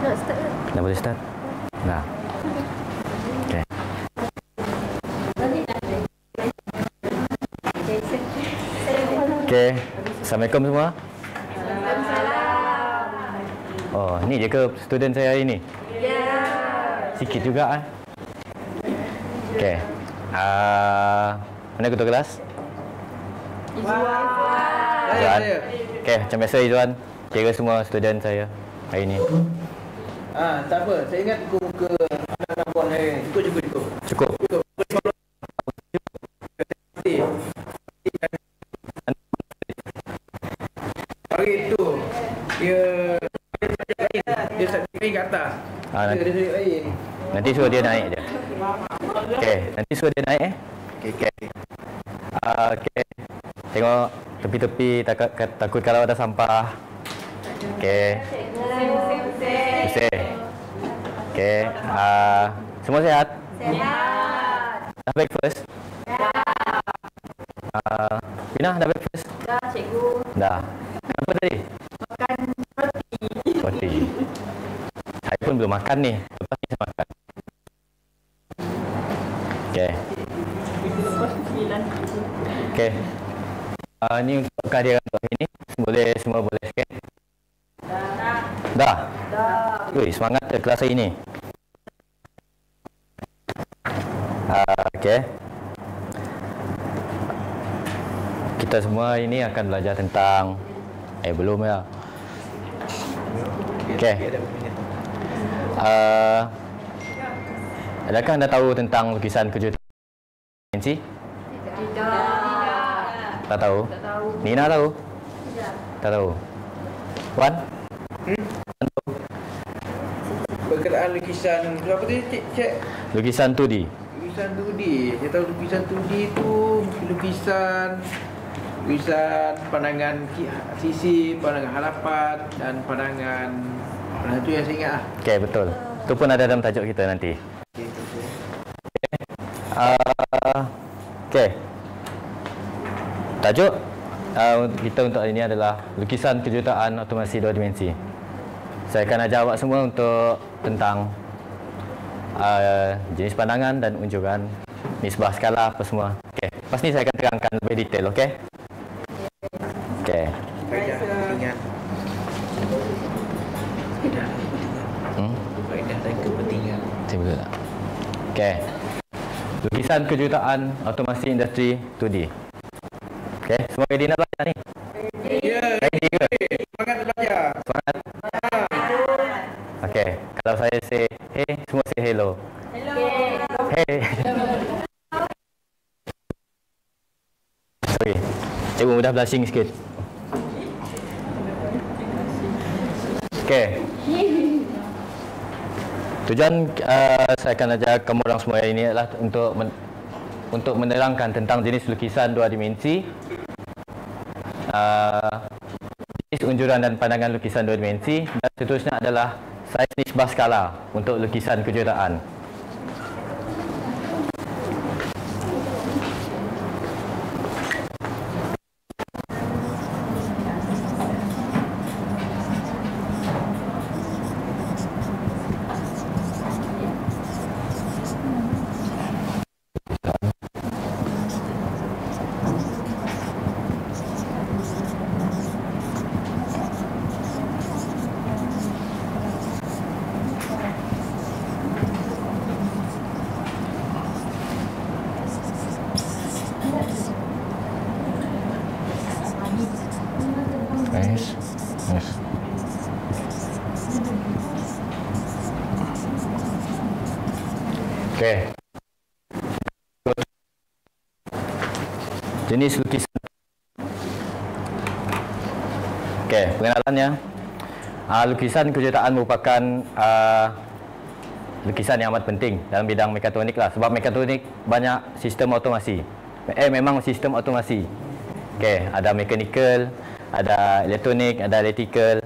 Nak start ke? Dah boleh start? Dah. Okey. Okey. Assalamualaikum semua. Oh, ni je ke student saya hari ni? Ya. Sikit juga. Okey. Mana ketua kelas? Izzuan. Okey, macam biasa Izzuan. Kira semua student saya hari ni. Tak apa. Saya ingat muka anak-anak puan saya. Cukup. Cukup. Hari itu dia sajak kain ke atas. Dia sajak kain. Nanti suruh dia naik je. Okey, nanti suruh dia naik Okey. Okey. Tengok tepi-tepi takut kalau ada sampah. Okey. Bersih. Okey. Semua sihat? Sihat. Dah breakfast? Rina, dah breakfast? Dah, cikgu. Dah. Apa tadi? Makan roti. Roti. Saya pun belum makan ni. Lepas ni saya makan. Okey. Okey. Ni untuk kehadiran untuk hari ni. Semua boleh sikit? Dah? Dah. Ui, semangat ke kelas hari ni? Okey. Kita semua hari ni akan belajar tentang belum ya. Okey. Adakah anda tahu tentang lukisan kejutan dimensi? Tidak. Tak tahu? Tak tahu. Nina tahu? Tidak. Tak tahu. Wan? Berkenaan lukisan apa tadi cik? Lukisan 2D. Lukisan 2D. Saya tahu lukisan 2D tu lukisan pandangan sisi, pandangan hadapan dan pandangan tu yang saya ingat lah. Okey, betul. Itu pun ada dalam tajuk kita nanti. Okey. Tajuk kita untuk hari ini adalah lukisan kejutaan otomasi 2 dimensi. Saya akan ajar awak semua untuk tentang jenis pandangan dan unjukan, nisbah skala apa semua. Okey. Lepas ni saya akan terangkan lebih detail, okey? Okey. Faedah kepentingan. Faedah dan kepentingan. Betul tak? Okey. Lukisan kejutaan otomasi industri 2D. Okey, semua ready nak belajar ni? Ya, Ready ke? semangat belajar. Semangat? Okey, kalau saya say hey, semua say hello. Hey. Sorry. Cikgu mudah blushing sikit. Okey. Tujuan saya akan ajar kamu orang semua ini adalah untuk menerangkan tentang jenis lukisan 2 dimensi, jenis unjuran dan pandangan lukisan 2 dimensi, dan seterusnya adalah saiz nisbah skala untuk lukisan kejutaan. Yes. Okey. Jenis lukisan. Okey, pengenalannya. Lukisan kejutaan merupakan lukisan yang amat penting dalam bidang mekatronik lah. Sebab mekatronik banyak sistem otomasi. Memang sistem otomasi. Okey, ada mechanical, ada elektronik, ada electrical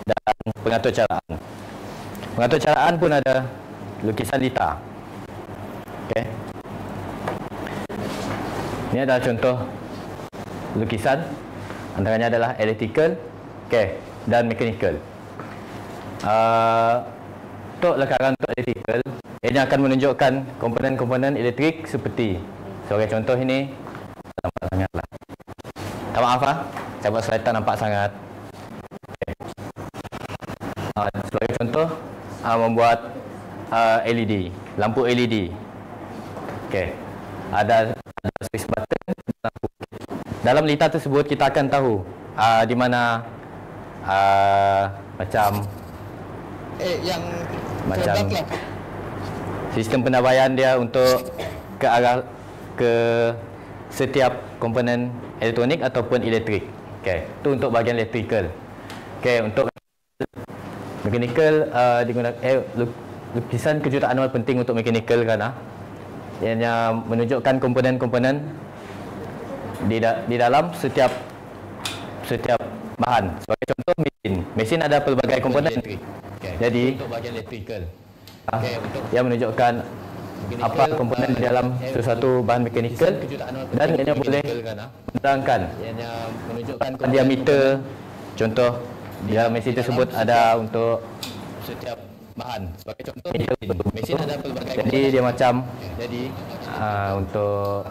dan pengatur caraan. Pengatur caraan pun ada lukisan lita. Okey. Ini adalah contoh lukisan. Antaranya adalah electrical, dan mechanical. Untuk lekaran untuk electrical, ini akan menunjukkan komponen-komponen elektrik seperti sebagai contoh ini. Nampak sangat lah. Tak maaf lah, saya buat slide tak nampak sangat. Okay. Sebagai contoh, membuat LED, lampu LED. Okay. Ada switch button, lampu. Dalam litar tersebut kita akan tahu di mana macam sistem pendabaian dia untuk ke arah ke setiap komponen elektronik ataupun elektrik. Okey, itu untuk bahagian electrical. Okey, untuk mechanical digunakan lukisan kejutaan anual penting untuk mechanical kerana ianya menunjukkan komponen-komponen di dalam setiap bahan. Sebagai contoh mesin ada pelbagai komponen. Jadi untuk bahagian electrical, ia menunjukkan apa komponen di dalam sesuatu bahan mekanikal dan ianya boleh menerangkan diameter. Contoh di dalam mesin tersebut ada untuk setiap bahan. Sebagai contoh mesin ada pelbagai. Jadi dia macam untuk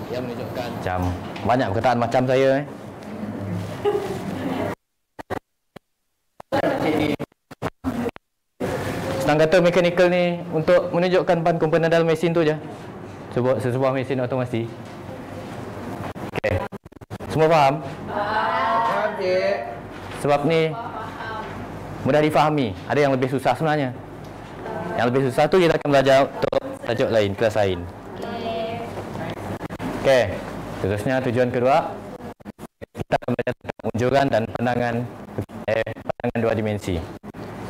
ia menunjukkan macam banyak perkataan macam saya. Senang kata mechanical ni untuk menunjukkan bahan komponen dalam mesin tu je. Sebuah mesin otomasi. Okey. Semua faham? Faham, Cik. Sebab ni mudah difahami. Ada yang lebih susah sebenarnya. Yang lebih susah tu kita akan belajar untuk tajuk lain, kelas lain. Okey. Terusnya tujuan kedua, kita akan belajar tentang unjuran dan pandangan dua dimensi.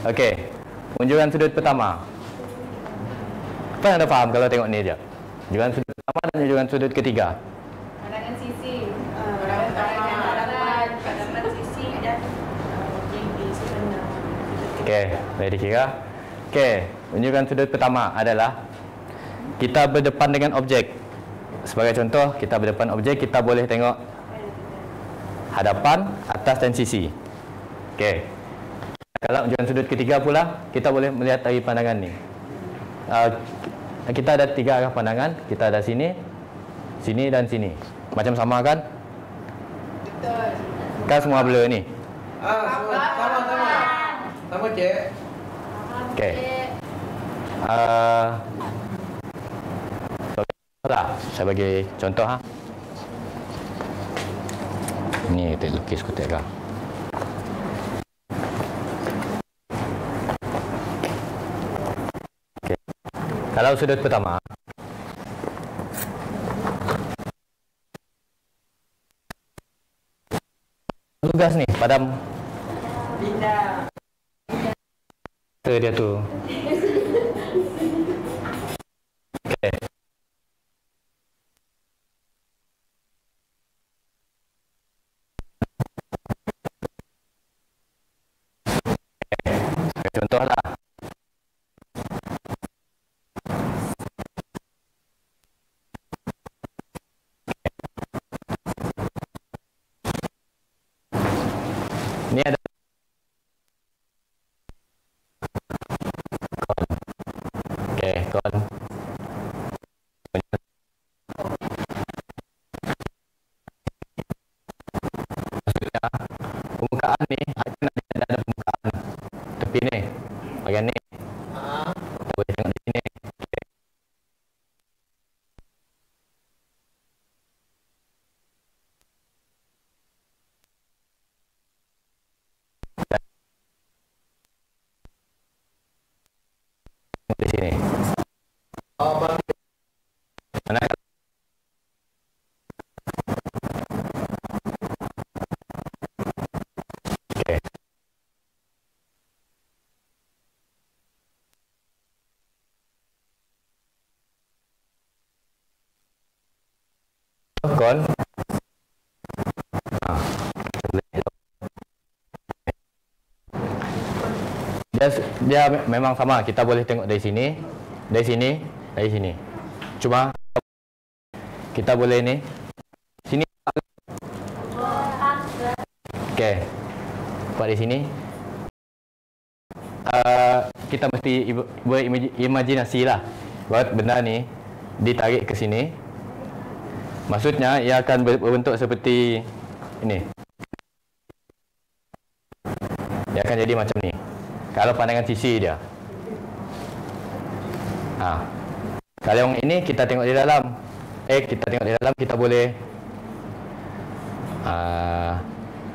Okey. Unjuran sudut pertama. Apa yang anda faham kalau tengok ni je? Unjuran sudut pertama dan unjuran sudut ketiga. Pandangan sisi, pandangan sisi dan yang di sebenar. Okey, boleh dikira. Okey, unjuran sudut pertama adalah kita berdepan dengan objek. Sebagai contoh, kita berdepan objek, kita boleh tengok hadapan, atas dan sisi. Okey. Kalau unjuran sudut ketiga pula, kita boleh melihat dari pandangan ni. Kita ada tiga arah pandangan. Kita ada sini, sini dan sini. Macam sama kan? Betul. Kan semua blur ni. Sama. Sama, Cik. Okey. Saya bagi contoh ha. Ni kita lukis kotak kah. Kalau sudut pertama, tugas ni padam dia tu. Okey. Contohlah. Ni ada kon. Okey, kon. Maksudnya permukaan ni akan ada permukaan tepi ni. Bahagian ni. Kita boleh tengok di sini. Di sini. Mana? Okey. Kon. Dia memang sama. Kita boleh tengok dari sini, dari sini, dari sini. Cuma kita boleh ni sini. Okey. Buat di sini. kita mesti berimajinasi lah. Buat benda ni ditarik ke sini. Maksudnya ia akan berbentuk seperti ini. Dia akan jadi macam ni. Kalau pandangan sisi dia. Kalau yang ini kita tengok di dalam. Kita boleh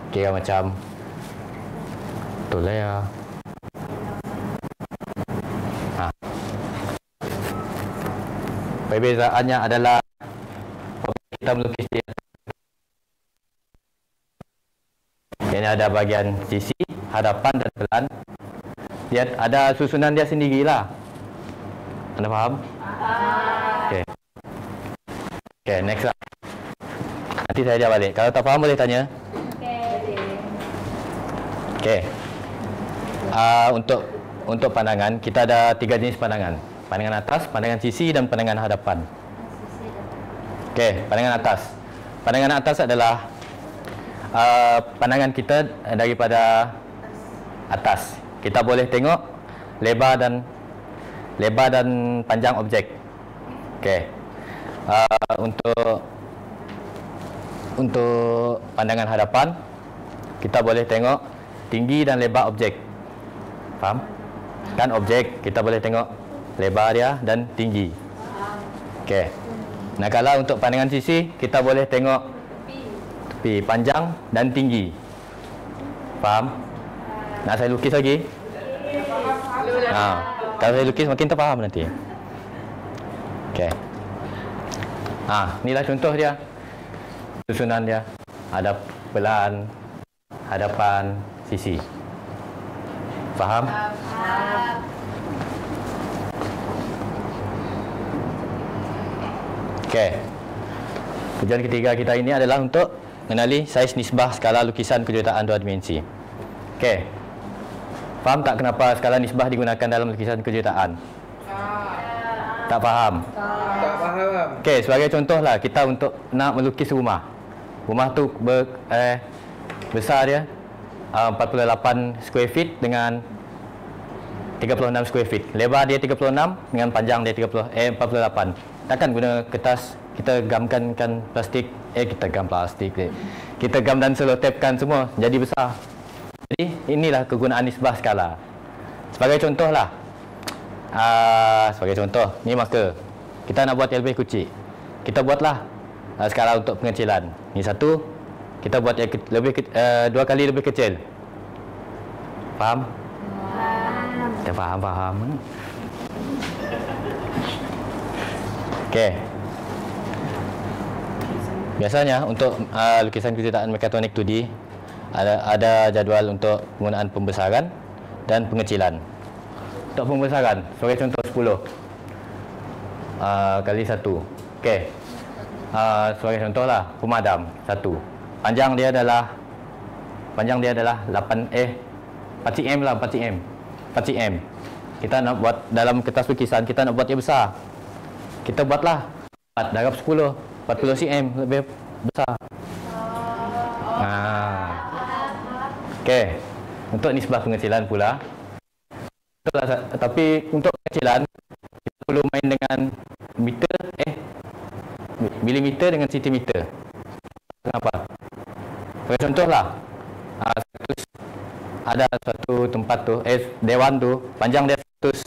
kira macam betul lah ya. Perbezaannya adalah kita melukis dia. Ini ada bahagian sisi, hadapan dan telan. Dia ada susunan dia sendirilah. Anda faham? Okay, next lah. Nanti saya jawab balik. Kalau tak faham boleh tanya. Okay. Untuk pandangan, kita ada 3 jenis pandangan. Pandangan atas, pandangan sisi dan pandangan hadapan. Okay, pandangan atas. Pandangan atas adalah pandangan kita daripada atas. Kita boleh tengok lebar dan panjang objek. Okay. Untuk pandangan hadapan, kita boleh tengok tinggi dan lebar objek. Faham? Kan objek kita boleh tengok lebar dia dan tinggi. Okey. Nah, kalau untuk pandangan sisi, kita boleh tengok tepi, panjang dan tinggi. Faham? Nak saya lukis lagi? Kalau saya lukis makin terfaham nanti. Okey. Inilah contoh dia. Susunan dia. Ada pelan, hadapan, sisi. Faham? Okey. Tujuan ketiga kita ini adalah untuk mengenali saiz nisbah skala lukisan kejutaan 2 dimensi. Okey. Faham tak kenapa skala nisbah digunakan dalam lukisan kejutaan? Tak faham? Tak faham. Okey, sebagai contohlah, kita untuk nak melukis rumah. Rumah tu besar dia 48 square feet dengan 36 square feet. Lebar dia 36 dengan panjang dia 48. Takkan guna kertas, kita gamkan plastik, kita gam plastik. Kita gam dan selotepkan semua jadi besar. Jadi inilah kegunaan nisbah skala. Sebagai contohlah. Sebagai contoh, ni marker. Kita nak buat yang lebih kecil. Kita buatlah skala untuk pengecilan. Ni satu, kita buat yang lebih 2 kali lebih kecil. Faham? Kita faham. Okey. Biasanya untuk lukisan kejutaan mekatronik 2D ada jadual untuk penggunaan pembesaran dan pengecilan. Untuk pembesaran, sebagai contoh 10 kali 1. Okey. Sebagai contohlah, pemadam 1. Panjang dia adalah 4 cm lah, 4 cm. Kita nak buat dalam kertas lukisan, kita nak buat yang besar. Kita buatlah 4 darab 10, 40 cm lebih besar. Okey. Untuk nisbah pengecilan pula. Tapi untuk pengecilan kita perlu main dengan milimeter dengan sentimeter. Kenapa? Sebagai contohlah, ada satu tempat tu, dewan tu, panjang dia 100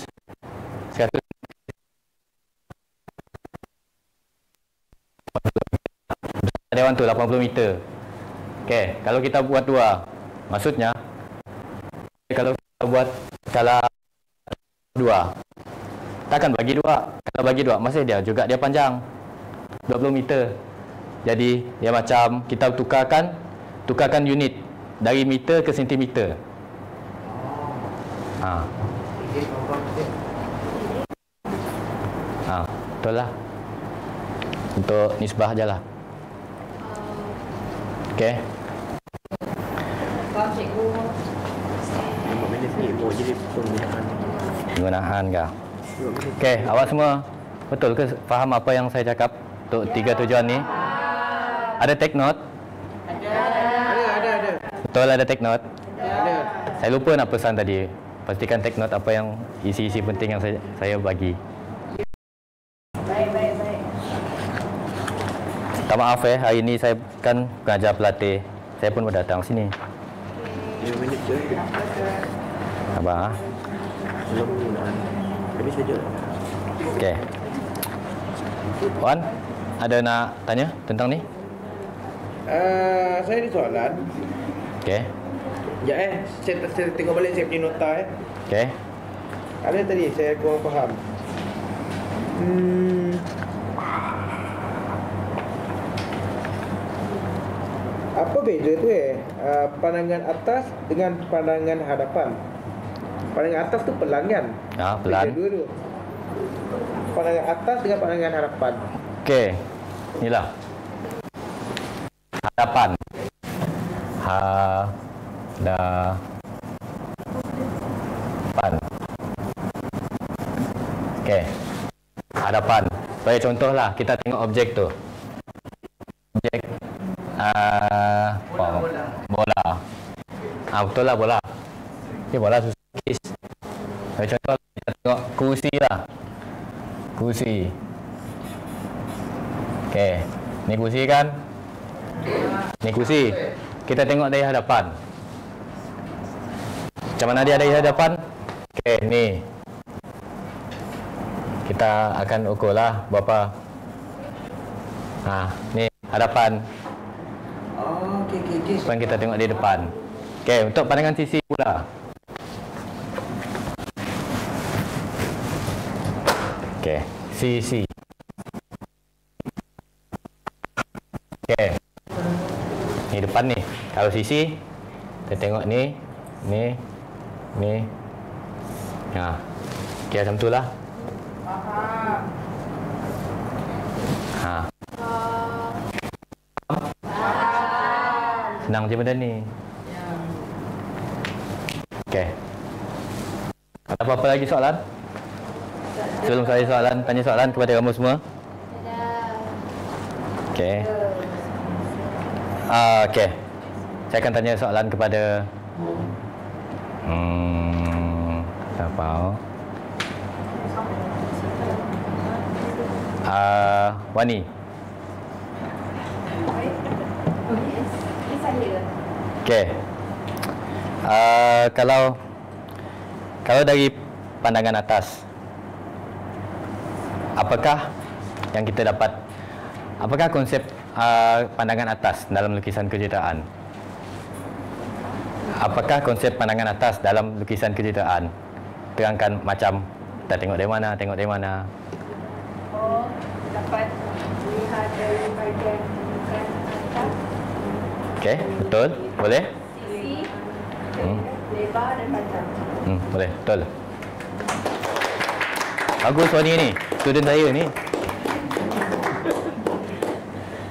dewan tu 80 meter. Okey, kalau kita buat 2, maksudnya kalau kita buat skala 2, takkan bagi 2. Kalau bagi 2, masih dia panjang 20 meter. Jadi dia macam kita tukarkan unit dari meter ke sentimeter. Betul lah. Untuk nisbah je lah. Okey. Penggunaan kah? Okey, awak semua betul ke faham apa yang saya cakap untuk 3 tujuan ni? Ada take note? Ada. Betul ada take note? Ada. Saya lupa nak pesan tadi. pastikan take note apa yang isi-isi penting yang saya bagi. Baik. Tak maaf hari ini saya kan pengajar pelatih. Saya pun datang sini. Dia minit je. Sabar. Belum penggunaan. Habis saja. Okey. Wan, ada nak tanya tentang ni? Saya ada soalan. Okey. Sekejap saya tengok balik saya punya nota Okey. Ada tadi saya kurang faham. Apa beza tu pandangan atas dengan pandangan hadapan? Pandangan atas tu pelan kan? Pelan. Beza dua tu. Pandangan atas dengan pandangan hadapan. Okey. Inilah. Hadapan. Hadapan. Okey. Hadapan. Bagi contohlah, kita tengok objek tu. Objek bola. Betul lah bola. Bola susah sikit. Bagi contoh, kita tengok kursi lah. Kursi. Okey. Ni kursi kan? Ni kursi. Kita tengok dari hadapan. Macam mana dia dari hadapan? Okey, ni. Kita akan ukur lah berapa. Ni hadapan. Okey. Sekarang kita tengok di depan. Okey, untuk pandangan sisi pula. Okey, sisi. Okey. Ni depan ni. Kalau sisi, kita tengok ni. Okey, macam tu lah. Senang je benda ni. Okey. Ada apa-apa lagi soalan? Sebelum saya tanya soalan kepada kamu semua. Okey. Okey. Saya akan tanya soalan kepada siapa? Wani. Okey. Kalau dari pandangan atas, apakah yang kita dapat? Apakah konsep pandangan atas dalam lukisan kejutaan? Apakah konsep pandangan atas dalam lukisan kejutaan? Terangkan macam kita tengok dari mana, Dapat lihat dari bahagian bukan atas. Okey, betul. Boleh? Sisi, lebar dan panjang. Boleh, betul. Bagus Wani ni, student saya ni.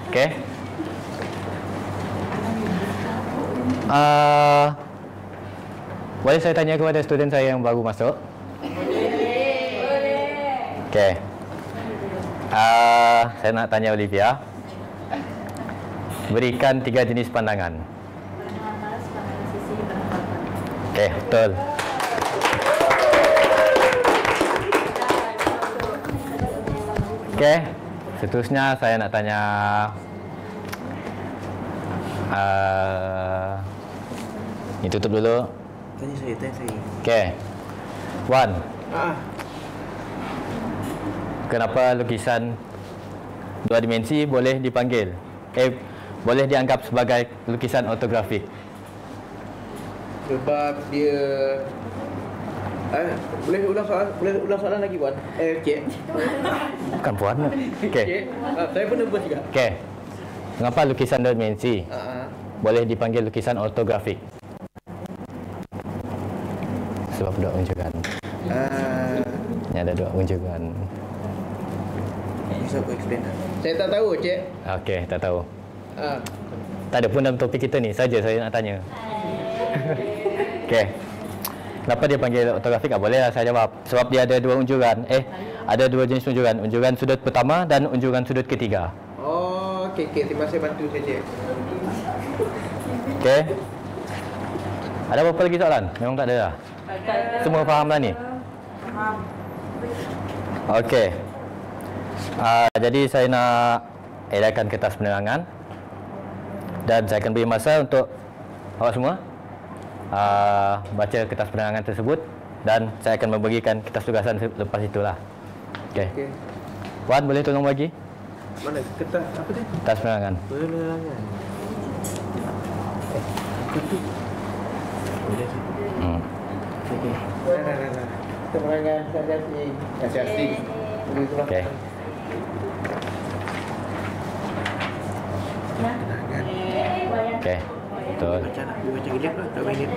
Okey. Boleh saya tanya kepada student saya yang baru masuk? Boleh. Okey. Saya nak tanya Olivia. Berikan 3 jenis pandangan. Okey, betul. Okey, seterusnya saya nak tanya ni tutup dulu. Tanya saya. Okey. Wan. Kenapa lukisan 2 dimensi boleh dipanggil boleh dianggap sebagai lukisan ortografik? Sebab dia boleh ulang soalan lagi Puan? Cik. Bukan Puan. Okey. Saya pun nervous juga. Okey. Mengapa lukisan 2 dimensi boleh dipanggil lukisan ortografik? Sebab dua unjukan. Ini ada 2 unjukan. Bisa aku explain tak? Saya tak tahu, Cik. Okey, tak tahu. Tak ada pun dalam topik kita ni. Saja saya nak tanya. Okey. Kenapa dia panggil ortografik? Boleh lah saya jawab. Sebab dia ada 2 unjukan. Ada 2 jenis unjukan. Unjukan sudut pertama dan unjukan sudut ketiga. Okey. Terima kasih bantu saya, Cik. Okey. Ada apa-apa lagi soalan? Memang tak ada lah. Semua faham lah ni? Okey. Jadi saya nak edarkan kertas penerangan dan saya akan beri masa untuk awak semua baca kertas penerangan tersebut dan saya akan memberikan kertas tugasan lepas itulah. Okey. Wan, boleh tolong bagi? Mana kertas apa tu? Kertas penerangan. Penerangan. Okey. Nah. Penerangan asing. Asing. Okey. Okey. Betul. Baca gilap lah, tak minit.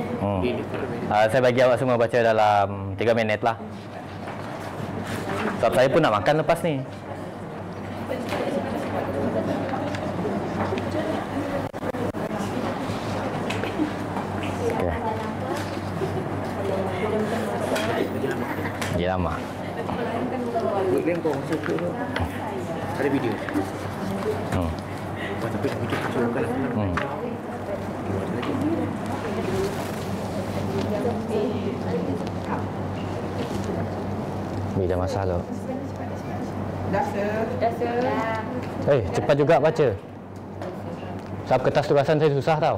Saya bagi awak semua baca dalam 3 minit lah. Sebab saya pun nak makan lepas ni. Okey. Lagi lama. Boleh kau masa tu ada video. Tapi video tu kan. Bila masa lo. Dah. Cepat juga baca. Sebab kertas tugasan saya susah tau.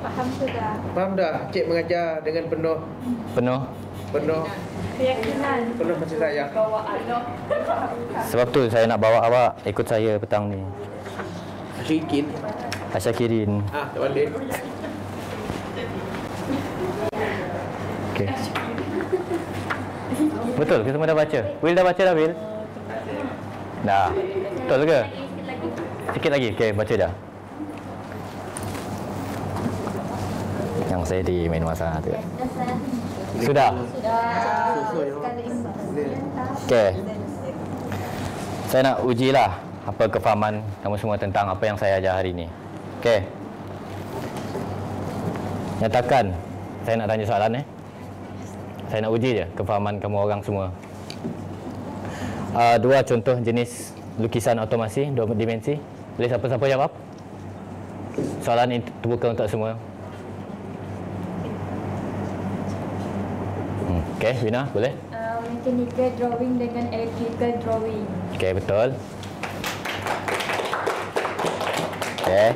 Faham sudah. Faham dah? Cik mengajar dengan penuh Keyakinan. penuh kasih sayang. Sebab tu saya nak bawa awak ikut saya petang ni. Syikin. Asyakirin. Tak balik. Okey. Betul ke semua dah baca? Will dah baca dah, Will? Dah. Betul ke? Sikit lagi. Okey, baca dah. Yang saya di main masa tu. Sudah. Okey. Saya nak ujilah apa kefahaman kamu semua tentang apa yang saya ajar hari ini. Okey. Nyatakan. Saya nak tanya soalan Saya nak uji je kefahaman kamu orang semua. 2 contoh jenis lukisan otomasi 2 dimensi. Boleh siapa-siapa jawab? Soalan ini terbuka untuk semua. Okey, Wina, boleh? Mechanical drawing dengan electrical drawing. Okey, betul. Okey.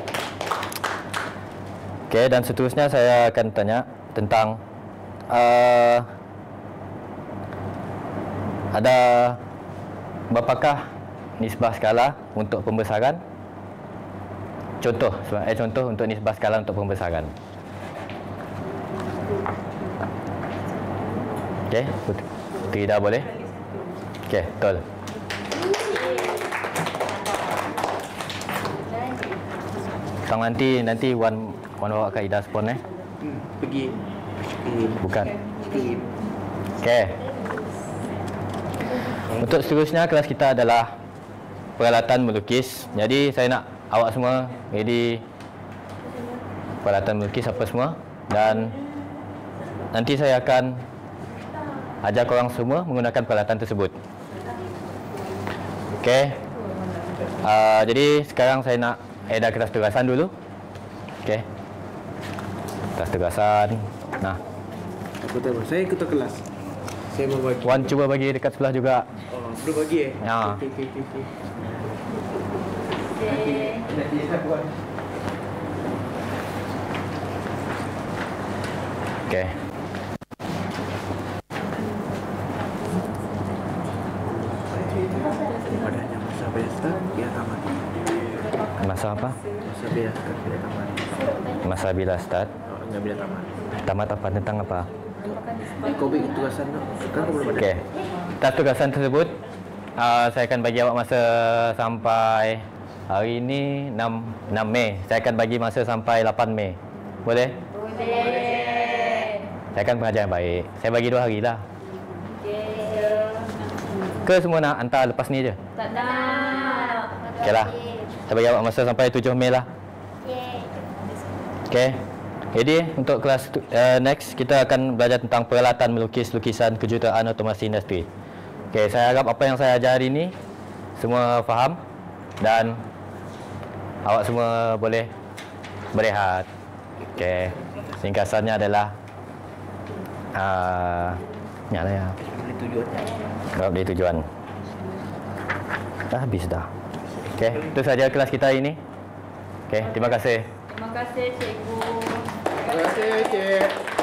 Okey, dan seterusnya saya akan tanya tentang ada berapakah nisbah skala untuk pembesaran? Contoh untuk nisbah skala untuk pembesaran. Okey, Putri dah boleh? Okey, betul. Tang nanti Wan bawa kat Ida Spon Pergi. Bukan. Okey. Untuk seterusnya kelas kita adalah peralatan melukis. Jadi saya nak awak semua ready peralatan melukis apa semua dan nanti saya akan ajar korang semua menggunakan peralatan tersebut. Okey. Jadi sekarang saya nak edar kertas tugasan dulu. Okey. Kertas tugasan. Nah. Apa tahu? Saya ketua kelas. Saya mau bagi. Wan cuba bagi dekat sebelah juga. Belum bagi Ya. Okey. Okey. Padahal masa biasa dia tamat. Masa apa? Masa biasa dia tamat. Masa bila start? Enggak bila tamat. Tamat apa? Tentang apa? Kau bagi tugasan tu. Sekarang belum ada. Okey. Kertas tugasan tersebut saya akan bagi awak masa sampai hari ini 6 Mei. Saya akan bagi masa sampai 8 Mei. Boleh? Boleh. Saya akan pengajar yang baik. Saya bagi 2 hari lah. Ke semua nak hantar lepas ni je? Tak nak. Okeylah. Saya bagi awak masa sampai 7 Mei lah. Okey. Jadi untuk kelas next kita akan belajar tentang peralatan melukis lukisan kejuruteraan otomasi industri. Okey, saya harap apa yang saya ajar hari ini semua faham dan awak semua boleh berehat. Okey. Ringkasannya adalah ya lah ya. Bab dari tujuan. Dah habis dah. Okey, itu saja kelas kita hari ini. Okey, terima kasih. Terima kasih cikgu. Terima kasih, Cik.